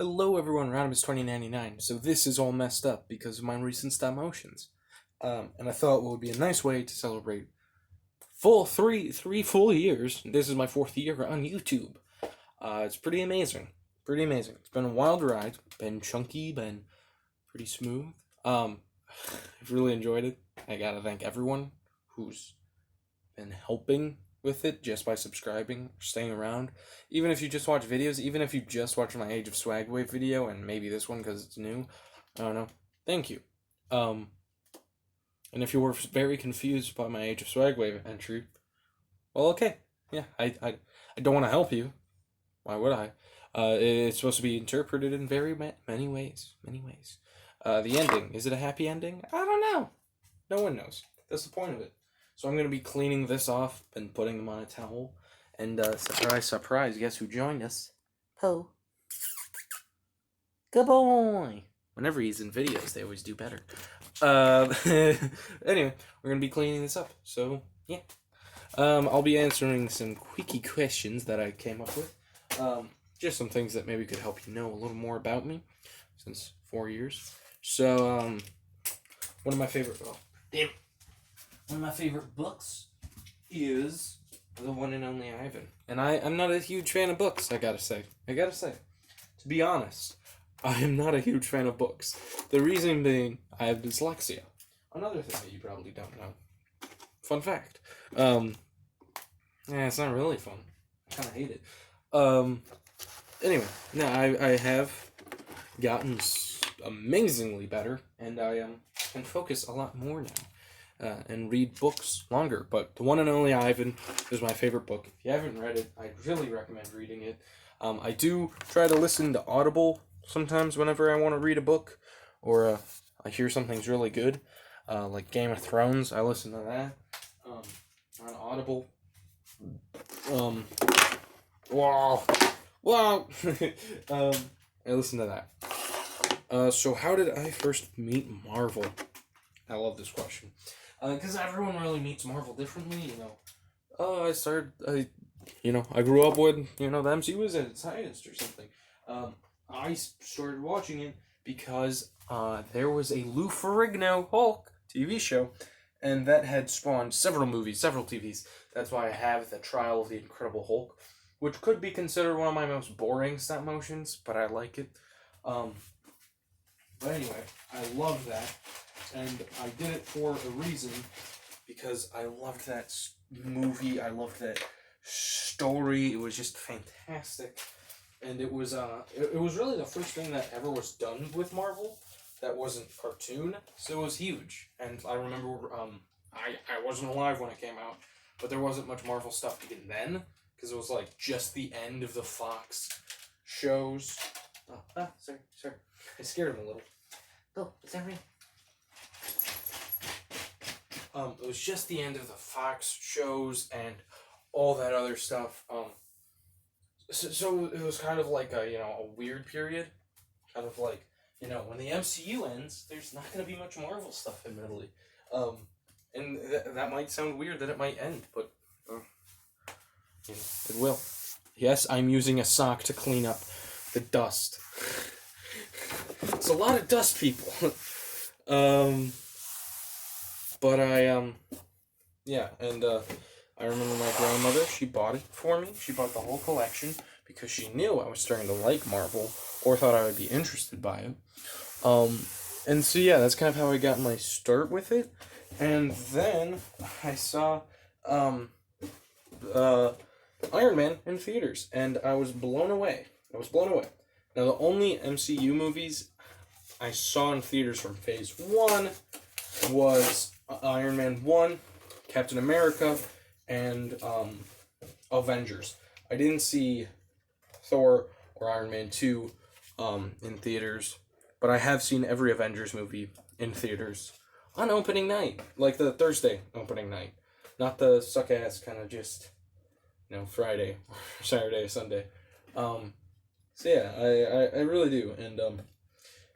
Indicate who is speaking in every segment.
Speaker 1: Hello everyone, Rodimus2099. So this is all messed up because of my recent stop motions. And I thought what would be a nice way to celebrate three full years. This is my fourth year on YouTube. It's pretty amazing. Pretty amazing. It's been a wild ride. Been chunky, been pretty smooth. I've really enjoyed it. I gotta thank everyone who's been helping with it just by subscribing, staying around. Even if you just watch videos, even if you just watch my Age of Swagwave video and maybe this one because it's new, I don't know. Thank you. And if you were very confused by my Age of Swagwave entry, well, okay. Yeah, I don't want to help you. Why would I? It's supposed to be interpreted in very many ways. The ending, is it a happy ending? I don't know. No one knows. That's the point of it. So I'm going to be cleaning this off and putting them on a towel. And surprise, guess who joined us? Poe. Good boy. Whenever he's in videos, they always do better. Anyway, we're going to be cleaning this up. So, yeah. I'll be answering some quickie questions that I came up with. Just some things that maybe could help you know a little more about me since 4 years. So, one of my favorite... Oh, damn. One of my favorite books is The One and Only Ivan. And I'm not a huge fan of books, I gotta say. To be honest, I am not a huge fan of books. The reason being, I have dyslexia. Another thing that you probably don't know. Fun fact. Yeah, it's not really fun. I kinda hate it. Anyway, no, I have gotten amazingly better, and I can focus a lot more now. And read books longer. But The One and Only Ivan is my favorite book. If you haven't read it, I really recommend reading it. I do try to listen to Audible sometimes whenever I want to read a book, or I hear something's really good, like Game of Thrones. I listen to that on Audible. Wow. I listen to that. So how did I first meet Marvel? I love this question. Because everyone really meets Marvel differently, you know. I grew up with, the MCU was at its highest or something. I started watching it because there was a Lou Ferrigno Hulk TV show, and that had spawned several movies, several TVs. That's why I have The Trial of the Incredible Hulk, which could be considered one of my most boring stop motions, but I like it. But anyway, I love that. And I did it for a reason, because I loved that movie, I loved that story, it was just fantastic. And it was really the first thing that ever was done with Marvel that wasn't cartoon, so it was huge. And I remember, I wasn't alive when it came out, but there wasn't much Marvel stuff even then, because it was like just the end of the Fox shows. Sorry. I scared him a little. Oh, is that real? It was just the end of the Fox shows and all that other stuff. So it was kind of like a weird period. Kind of like, when the MCU ends, there's not going to be much Marvel stuff, admittedly. And that might sound weird that it might end, but it will. Yes, I'm using a sock to clean up the dust. It's a lot of dust, people. But I remember my grandmother, she bought it for me. She bought the whole collection because she knew I was starting to like Marvel, or thought I would be interested by it. And so yeah, that's kind of how I got my start with it. And then I saw, Iron Man in theaters, and I was blown away. Now, the only MCU movies I saw in theaters from Phase 1 was Iron Man 1, Captain America, and Avengers. I didn't see Thor or Iron Man 2 in theaters, but I have seen every Avengers movie in theaters on opening night, like the Thursday opening night, not the suck-ass kind of just, Friday, or Saturday, Sunday. So yeah, I really do, and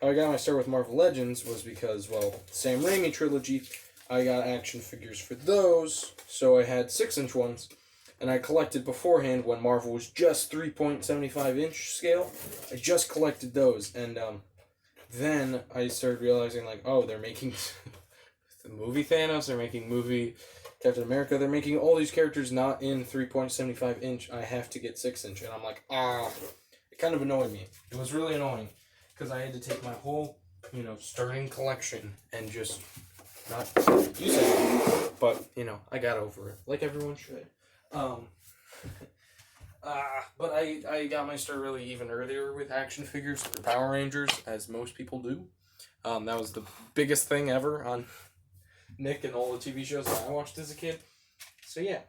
Speaker 1: how I got my start with Marvel Legends was because, Sam Raimi trilogy, I got action figures for those, so I had 6-inch ones, and I collected beforehand when Marvel was just 3.75-inch scale. I just collected those, and then I started realizing, like, oh, they're making the movie Thanos, they're making movie Captain America, they're making all these characters not in 3.75-inch. I have to get 6-inch, and I'm like, it kind of annoyed me. It was really annoying, because I had to take my whole, starting collection and just not use it. But, I got over it, like everyone should. But I got my start really even earlier with action figures through Power Rangers, as most people do. That was the biggest thing ever on Nick and all the TV shows that I watched as a kid. So yeah,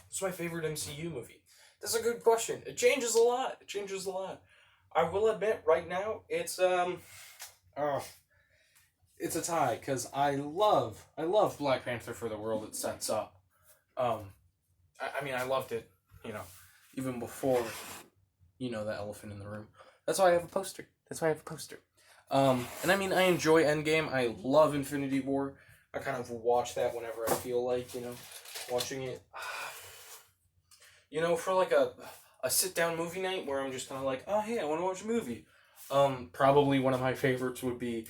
Speaker 1: it's my favorite MCU movie. That's a good question. It changes a lot. I will admit, right now, it's a tie, because I love Black Panther for the world it sets up. I loved it, even before, the elephant in the room. That's why I have a poster. And I enjoy Endgame. I love Infinity War. I kind of watch that whenever I feel like, watching it. For like a sit-down movie night where I'm just kind of like, oh, hey, I want to watch a movie. Probably one of my favorites would be,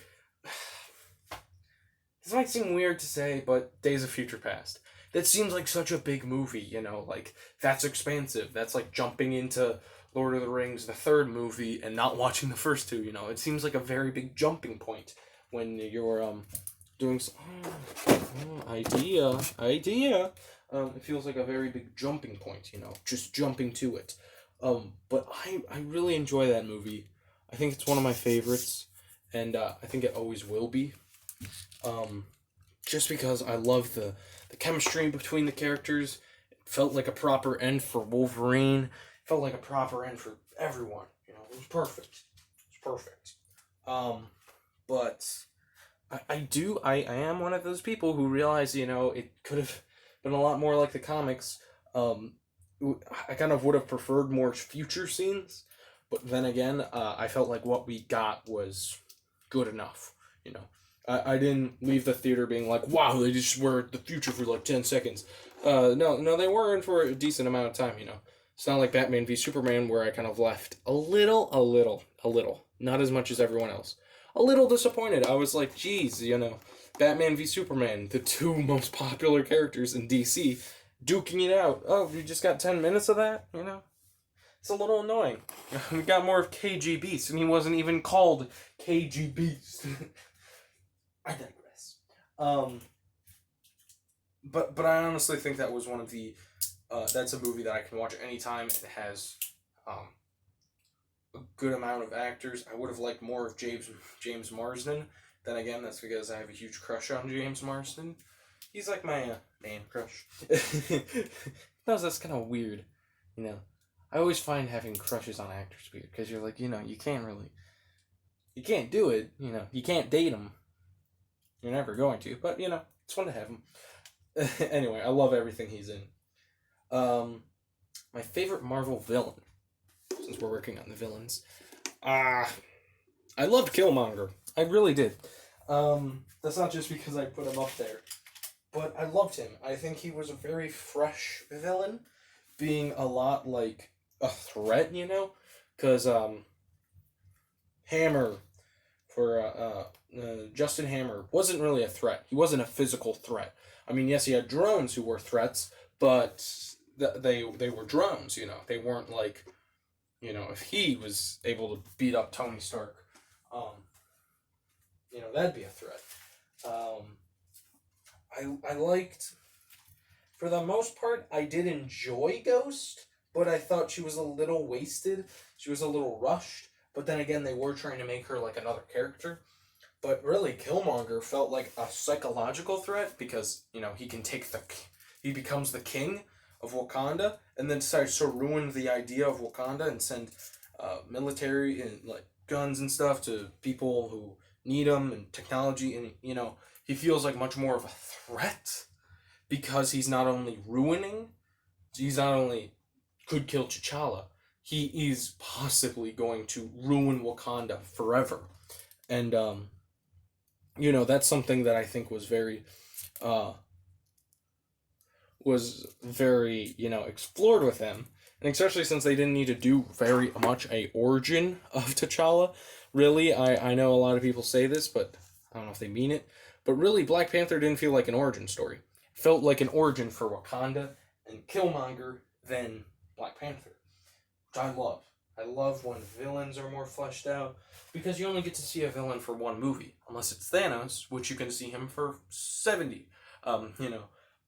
Speaker 1: this might seem weird to say, but Days of Future Past. That seems like such a big movie, like, that's expansive. That's like jumping into Lord of the Rings, the third movie, and not watching the first two, It seems like a very big jumping point when you're, doing some... idea. It feels like a very big jumping point, just jumping to it. But I really enjoy that movie. I think it's one of my favorites, and I think it always will be. Just because I love the chemistry between the characters. It felt like a proper end for Wolverine. It felt like a proper end for everyone. It was perfect. But I am one of those people who realize, it could have been a lot more like the comics. I kind of would have preferred more future scenes, but then again, I felt like what we got was good enough, I didn't leave the theater being like, wow, they just were the future for like 10 seconds. No, they were in for a decent amount of time, It's not like Batman v Superman where I kind of left a little, not as much as everyone else. A little disappointed. I was like, geez, Batman v Superman, the two most popular characters in DC, duking it out. Oh, we just got 10 minutes of that, It's a little annoying. We got more of KG Beast, and he wasn't even called KG Beast. I digress. But I honestly think that was one of the, that's a movie that I can watch anytime. It has, a good amount of actors. I would have liked more of James Marsden. Then again, that's because I have a huge crush on James Marsden. He's like my man crush. No, that's kind of weird. I always find having crushes on actors weird, because you're like, you can't do it. You can't date them. You're never going to, but it's fun to have him. Anyway, I love everything he's in. My favorite Marvel villain, since we're working on the villains, I loved Killmonger. I really did. That's not just because I put him up there, but I loved him. I think he was a very fresh villain, being a lot like a threat, because Hammer, for Justin Hammer, wasn't really a threat. He wasn't a physical threat. Yes, he had drones who were threats, but they were drones, They weren't like, if he was able to beat up Tony Stark, that'd be a threat. I liked, for the most part, I did enjoy Ghost, but I thought she was a little wasted. She was a little rushed, but then again, they were trying to make her like another character. But really, Killmonger felt like a psychological threat because, he becomes the king of Wakanda and then decides to ruin the idea of Wakanda and send military and like guns and stuff to people who need them and technology. And, he feels like much more of a threat because he's not only could kill T'Challa, he is possibly going to ruin Wakanda forever. And, that's something that I think was very, was very, explored with him. And especially since they didn't need to do very much a origin of T'Challa. Really, I know a lot of people say this, but I don't know if they mean it. But really, Black Panther didn't feel like an origin story. It felt like an origin for Wakanda and Killmonger than Black Panther, which I love. I love when villains are more fleshed out, because you only get to see a villain for one movie, unless it's Thanos, which you can see him for 70.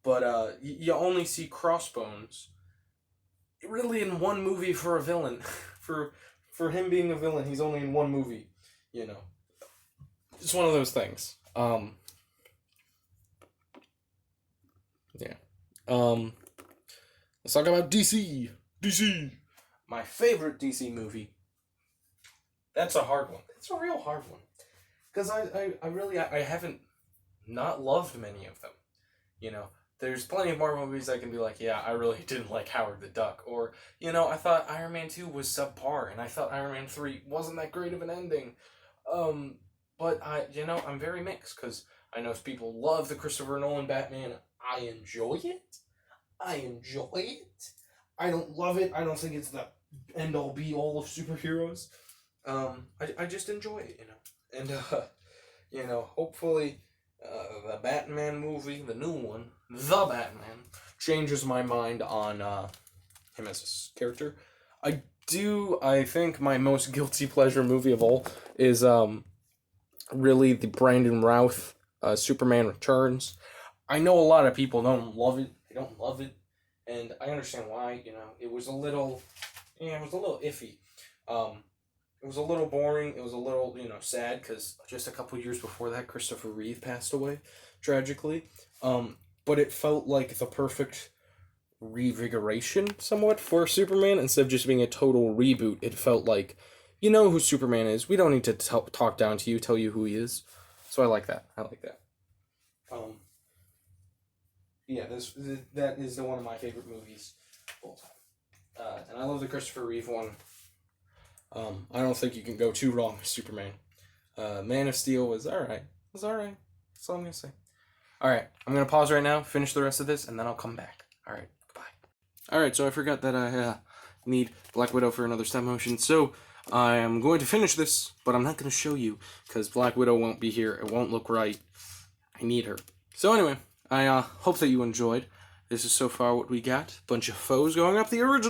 Speaker 1: But you only see Crossbones really in one movie for a villain. for him being a villain, he's only in one movie. It's one of those things. Yeah. Let's talk about DC. DC. My favorite DC movie. That's a hard one. It's a real hard one. Because I haven't not loved many of them. There's plenty of Marvel movies I can be like, yeah, I really didn't like Howard the Duck. Or, I thought Iron Man 2 was subpar, and I thought Iron Man 3 wasn't that great of an ending. But I'm very mixed, because I know people love the Christopher Nolan Batman. I enjoy it. I don't love it. I don't think it's the end-all, be-all of superheroes. I just enjoy it, And, hopefully, the Batman movie, the new one, The Batman, changes my mind on him as a character. I think my most guilty pleasure movie of all is really the Brandon Routh Superman Returns. I know a lot of people don't love it. They don't love it. And I understand why, it was a little iffy. It was a little boring. It was a little, sad, because just a couple years before that, Christopher Reeve passed away, tragically. But it felt like the perfect revigoration, somewhat, for Superman. Instead of just being a total reboot, it felt like, you know who Superman is. We don't need to talk down to you, tell you who he is. So I like that. Yeah, that is one of my favorite movies of all time. And I love the Christopher Reeve one. I don't think you can go too wrong with Superman. Man of Steel was alright. That's all I'm going to say. Alright, I'm going to pause right now, finish the rest of this, and then I'll come back. Alright, goodbye. Alright, so I forgot that I need Black Widow for another stop motion. So I am going to finish this, but I'm not going to show you, because Black Widow won't be here. It won't look right. I need her. So anyway, I hope that you enjoyed. This is so far what we got. Bunch of foes going up the original.